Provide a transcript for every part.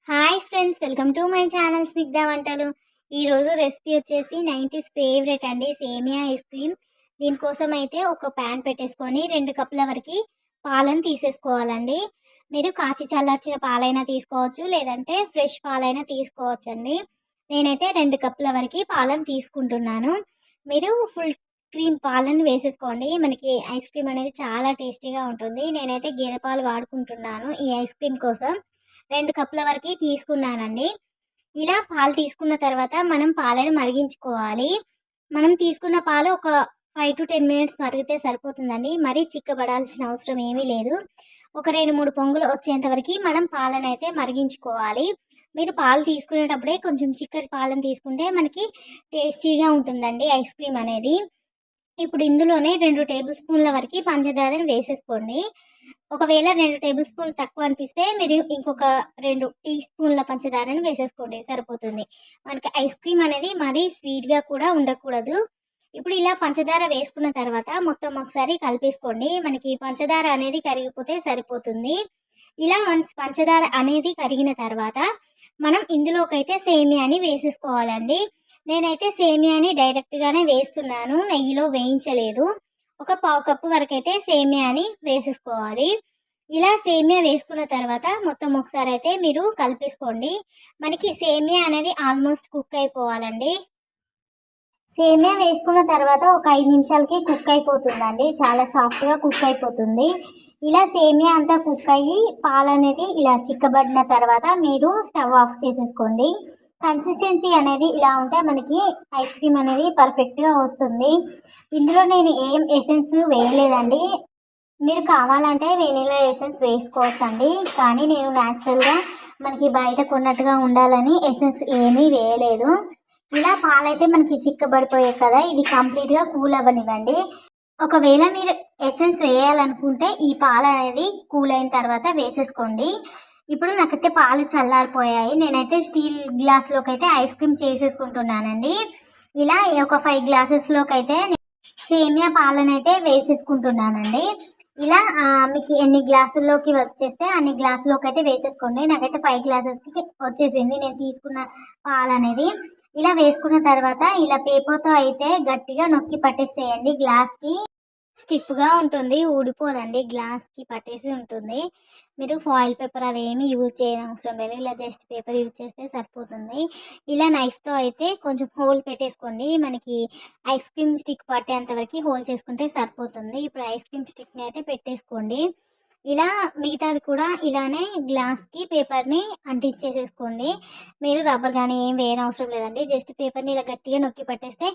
Hi friends, welcome to my channel Snigdha వంటలు. ఈరోజు recipe వచ్చేసి 90s ఫేవరెట్ అండి, సేమియా ఐస్ క్రీమ్. దీనికోసం అయితే ఒక ప్యాన్ పెట్టేసుకొని 2 కప్పుల వరకు పాలను తీసేసుకోవాలండి. మీరు కాచి చల్లార్చిన పాలైనా తీసుకోవచ్చు, లేదంటే ఫ్రెష్ పాలైనా తీసుకోవచ్చు అండి. నేనైతే 2 కప్పుల వరకు పాలను తీసుకుంటున్నాను. మీరు ఫుల్ క్రీమ్ పాలను వేసేసుకోండి. మనకి ఐస్ క్రీమ్ అనేది చాలా టేస్టీగా ఉంటుంది. నేనైతే గేదె పాలు వాడుకుంటున్నాను ఈ ఐస్ క్రీమ్ కోసం. 2 కప్పుల వరకు తీసుకున్నానండి. ఇలా పాలు తీసుకున్న తర్వాత మనం పాలను మరిగించుకోవాలి. మనం తీసుకున్న పాలు ఒక 5-10 మినిట్స్ మరిగితే సరిపోతుందండి. మరీ చిక్కబడాల్సిన అవసరం ఏమీ లేదు. ఒక 2-3 పొంగులు వచ్చేంత వరకు మనం పాలనైతే మరిగించుకోవాలి. మీరు పాలు తీసుకునేటప్పుడే కొంచెం చిక్కటి పాలను తీసుకుంటే మనకి టేస్టీగా ఉంటుందండి ఐస్ క్రీమ్ అనేది. ఇప్పుడు ఇందులోనే 2 టేబుల్ స్పూన్ల వరకు పంచదారను వేసేసుకోండి. ఒకవేళ 2 టేబుల్ స్పూన్లు తక్కువ అనిపిస్తే మీరు ఇంకొక 2 టీ స్పూన్ల పంచదారను వేసేసుకోండి, సరిపోతుంది. మనకి ఐస్ క్రీమ్ అనేది మరీ స్వీట్గా కూడా ఉండకూడదు. ఇప్పుడు ఇలా పంచదార వేసుకున్న తర్వాత మొత్తం ఒకసారి కలిపేసుకోండి. మనకి పంచదార అనేది కరిగిపోతే సరిపోతుంది. ఇలా వన్స్ పంచదార అనేది కరిగిన తర్వాత మనం ఇందులోకైతే సేమియాని వేసేసుకోవాలండి. నేనైతే సేమియాని డైరెక్ట్గానే వేస్తున్నాను, నెయ్యిలో వేయించలేదు. ఒక పావు కప్పు వరకు అయితే సేమియాని వేసేసుకోవాలి. ఇలా సేమియా వేసుకున్న తర్వాత మొత్తం ఒకసారి అయితే మీరు కలిపేసుకోండి. మనకి సేమియా అనేది ఆల్మోస్ట్ కుక్ అయిపోవాలండి. సేమియా వేసుకున్న తర్వాత ఒక 5 నిమిషాలకి కుక్ అయిపోతుందండి, చాలా సాఫ్ట్గా కుక్ అయిపోతుంది. ఇలా సేమియా అంతా కుక్ అయ్యి పాలు అనేది ఇలా చిక్కబడిన తర్వాత మీరు స్టవ్ ఆఫ్ చేసేసుకోండి. కన్సిస్టెన్సీ అనేది ఇలా ఉంటే మనకి ఐస్ క్రీమ్ అనేది పర్ఫెక్ట్గా వస్తుంది. ఇందులో నేను ఏం ఎసెన్స్ వేయలేదండి. మీరు కావాలంటే వెనిలా ఎసెన్స్ వేసుకోవచ్చండి, కానీ నేను న్యాచురల్గా మనకి బయట కొన్నట్టుగా ఉండాలని ఎసెన్స్ ఏమీ వేయలేదు. ఇలా పాలైతే మనకి చిక్కబడిపోయాయి కదా, ఇది కంప్లీట్గా కూల్ అవ్వనివ్వండి. ఒకవేళ మీరు ఎసెన్స్ వేయాలనుకుంటే ఈ పాలు అనేది కూల్ అయిన తర్వాత వేసేసుకోండి. ఇప్పుడు నాకైతే పాలు చల్లారిపోయాయి. నేనైతే స్టీల్ గ్లాస్లోకి అయితే ఐస్ క్రీమ్ చేసేసుకుంటున్నానండి. ఇలా ఒక 5 గ్లాసెస్లోకి అయితే సేమియా పాలనైతే వేసేసుకుంటున్నానండి. ఇలా మీకు ఎన్ని గ్లాసుల్లోకి వచ్చేస్తే అన్ని గ్లాసులోకి అయితే వేసేసుకోండి. నాకైతే 5 గ్లాసెస్కి వచ్చేసింది నేను తీసుకున్న పాలు అనేది. ఇలా వేసుకున్న తర్వాత ఇలా పేపర్తో అయితే గట్టిగా నొక్కి పట్టేసేయండి. గ్లాస్కి స్టిఫ్గా ఉంటుంది, ఊడిపోదండి, గ్లాస్కి పట్టేసి ఉంటుంది. మీరు ఫాయిల్ పేపర్ అదేమీ యూజ్ చేయడం అవసరం లేదు, ఇలా జస్ట్ పేపర్ యూజ్ చేస్తే సరిపోతుంది. ఇలా నైఫ్తో అయితే కొంచెం హోల్ పెట్టేసుకోండి. మనకి ఐస్ క్రీమ్ స్టిక్ పట్టేంత వరకు హోల్ చేసుకుంటే సరిపోతుంది. ఇప్పుడు ఐస్ క్రీమ్ స్టిక్ని అయితే పెట్టేసుకోండి. ఇలా మిగతావి కూడా ఇలానే గ్లాస్కి పేపర్ని అంటించేసేసుకోండి. మీరు రబ్బర్ కానీ ఏం వేయనవసరం లేదండి, జస్ట్ పేపర్ని ఇలా గట్టిగా నొక్కి పట్టేస్తే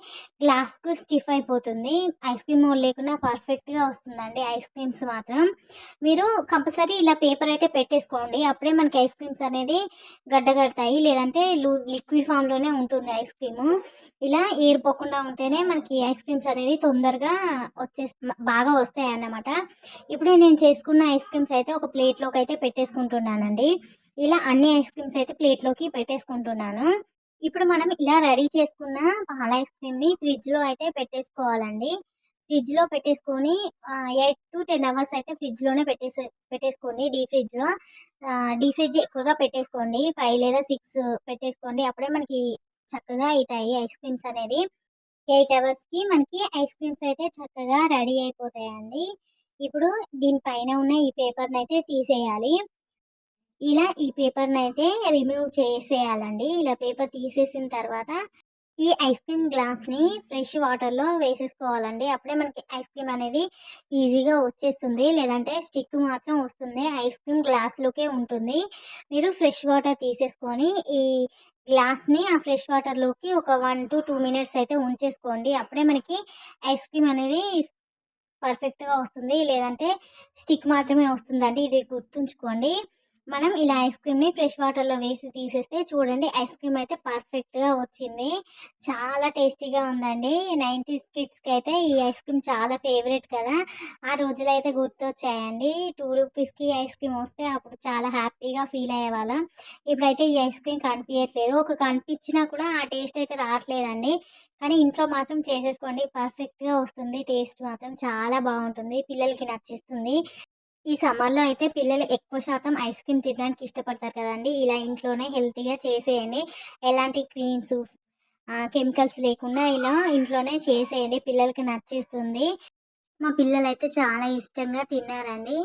గ్లాస్కు స్టిఫ్ అయిపోతుంది. ఐస్ క్రీమ్ మోల్డ్ లేకుండా పర్ఫెక్ట్గా వస్తుందండి ఐస్ క్రీమ్స్ మాత్రం. మీరు కంపల్సరీ ఇలా పేపర్ అయితే పెట్టేసుకోండి, అప్పుడే మనకి ఐస్ క్రీమ్స్ అనేది గడ్డగడతాయి, లేదంటే లూజ్ లిక్విడ్ ఫామ్లోనే ఉంటుంది ఐస్ క్రీము. ఇలా ఏరిపోకుండా ఉంటేనే మనకి ఐస్ క్రీమ్స్ అనేది తొందరగా బాగా వస్తాయి అన్నమాట. ఇప్పుడు నేను చేసుకున్న ఐస్ క్రీమ్స్ అయితే ఒక ప్లేట్లోకి అయితే పెట్టేసుకుంటున్నానండి. ఇలా అన్ని ఐస్ క్రీమ్స్ అయితే ప్లేట్లోకి పెట్టేసుకుంటున్నాను. ఇప్పుడు మనం ఇలా రెడీ చేసుకున్న పాల ఐస్ క్రీమ్ని ఫ్రిడ్జ్లో అయితే పెట్టేసుకోవాలండి. ఫ్రిడ్జ్లో పెట్టేసుకొని 8-10 అవర్స్ అయితే ఫ్రిడ్జ్లోనే పెట్టేసుకోండి. డీ ఫ్రిడ్జ్ ఎక్కువగా పెట్టేసుకోండి, 5 లేదా 6 పెట్టేసుకోండి. అప్పుడే మనకి చక్కగా అవుతాయి ఐస్ క్రీమ్స్ అనేది. 8 అవర్స్కి మనకి ఐస్ క్రీమ్స్ అయితే చక్కగా రెడీ అయిపోతాయండి. ఇప్పుడు దీనిపైన ఉన్న ఈ పేపర్ని అయితే తీసేయాలి. ఇలా ఈ పేపర్ని అయితే రిమూవ్ చేసేయాలండి. ఇలా పేపర్ తీసేసిన తర్వాత ఈ ఐస్ క్రీమ్ గ్లాస్ని ఫ్రెష్ వాటర్లో వేసేసుకోవాలండి. అప్పుడే మనకి ఐస్ క్రీమ్ అనేది ఈజీగా వచ్చేస్తుంది, లేదంటే స్టిక్ మాత్రం వస్తుంది, ఐస్ క్రీమ్ గ్లాస్లోకే ఉంటుంది. మీరు ఫ్రెష్ వాటర్ తీసేసుకొని ఈ గ్లాస్ని ఆ ఫ్రెష్ వాటర్లోకి ఒక 1-2 మినిట్స్ అయితే ఉంచేసుకోండి. అప్పుడే మనకి ఐస్ క్రీమ్ అనేది పర్ఫెక్ట్గా వస్తుంది, లేదంటే స్టిక్ మాత్రమే వస్తుందండి, ఇది గుర్తుంచుకోండి. మనం ఇలా ఐస్ క్రీమ్ని ఫ్రెష్ వాటర్లో వేసి తీసేస్తే చూడండి ఐస్ క్రీమ్ అయితే పర్ఫెక్ట్గా వచ్చింది. చాలా టేస్టీగా ఉందండి. 90s కిడ్స్కి అయితే ఈ ఐస్ క్రీమ్ చాలా ఫేవరెట్ కదా, ఆ రోజులు అయితే గుర్తొచ్చాయండి. 2 రూపీస్కి ఐస్ క్రీమ్ వస్తే అప్పుడు చాలా హ్యాపీగా ఫీల్ అయ్యేవాళ్ళం. ఇప్పుడైతే ఈ ఐస్ క్రీమ్ కనిపించట్లేదు, ఒక కనిపించినా కూడా ఆ టేస్ట్ అయితే రావట్లేదండి. కానీ ఇంట్లో మాత్రం చేసేసుకోండి, పర్ఫెక్ట్గా వస్తుంది, టేస్ట్ మాత్రం చాలా బాగుంటుంది, పిల్లలకి నచ్చేస్తుంది. ఈ సమ్మర్‌లో అయితే పిల్లలు ఎక్కువ శాతం ఐస్ క్రీమ్ తినడానికి ఇష్టపడతారు కదండీ! ఇలా ఇంట్లోనే హెల్తీగా చేసేయండి. ఎలాంటి క్రీమ్స్ కెమికల్స్ లేకుండా ఇలా ఇంట్లోనే చేసేయండి. పిల్లలకి నచ్చేస్తుంది. మా పిల్లలైతే చాలా ఇష్టంగా తిన్నారండి.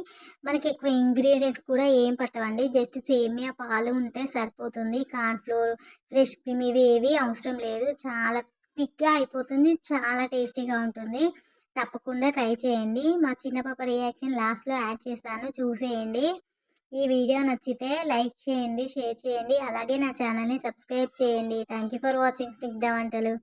మనకి ఎక్కువ ఇంగ్రీడియెంట్స్ కూడా ఏం పట్టవండి. జస్ట్ సేమియా పాలు ఉంటే సరిపోతుంది. కార్న్ ఫ్లోర్, ఫ్రెష్ క్రీమ్ ఇవి ఏవి అవసరం లేదు. చాలా క్విక్‌గా అయిపోతుంది. చాలా టేస్టీగా ఉంటుంది. తప్పకుండా ట్రై చేయండి. మా చిన్న పాప రియాక్షన్ లాస్ట్‌లో యాడ్ చేశాను చూసేయండి. ఈ వీడియో నచ్చితే లైక్ చేయండి, షేర్ చేయండి. అలాగే నా ఛానల్‌ని సబ్స్క్రైబ్ చేయండి. Thank you for watching Snigdha వంటలు.